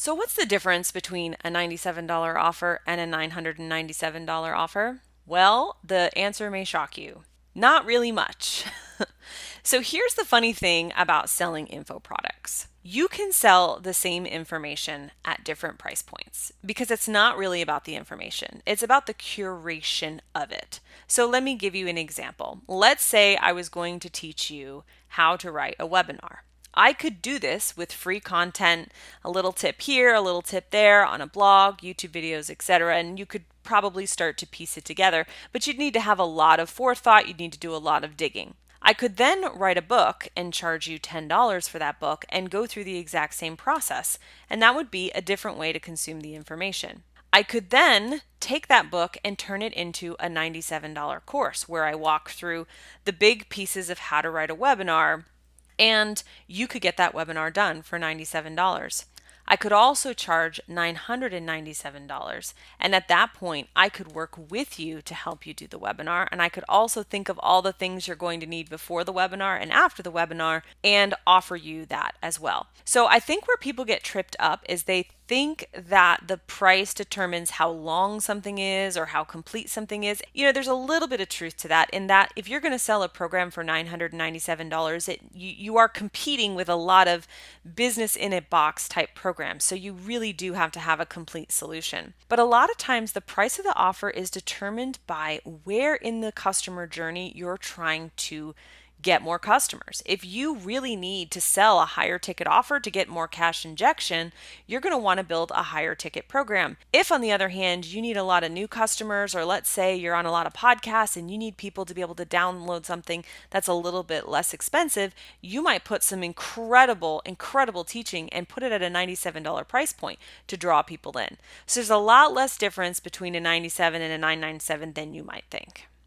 So what's the difference between a $97 offer and a $997 offer? Well, the answer may shock you. Not really much. So here's the funny thing about selling info products. You can sell the same information at different price points because it's not really about the information. It's about the curation of it. So let me give you an example. Let's say I was going to teach you how to write a webinar. I could do this with free content, a little tip here, a little tip there on a blog, YouTube videos, etc. And you could probably start to piece it together, but you'd need to have a lot of forethought. You'd need to do a lot of digging. I could then write a book and charge you $10 for that book and go through the exact same process. And that would be a different way to consume the information. I could then take that book and turn it into a $97 course where I walk through the big pieces of how to write a webinar, and you could get that webinar done for $97. I could also charge $997. And at that point, I could work with you to help you do the webinar. And I could also think of all the things you're going to need before the webinar and after the webinar and offer you that as well. So I think where people get tripped up is they think that the price determines how long something is or how complete something is. There's a little bit of truth to that in that if you're going to sell a program for $997, you are competing with a lot of business in a box type programs. So you really do have to have a complete solution. But a lot of times the price of the offer is determined by where in the customer journey you're trying to get more customers. If you really need to sell a higher ticket offer to get more cash injection, you're going to want to build a higher ticket program. If, on the other hand, you need a lot of new customers, or let's say you're on a lot of podcasts and you need people to be able to download something that's a little bit less expensive, you might put some incredible teaching and put it at a $97 price point to draw people in. So there's a lot less difference between a 97 and a 997 than you might think.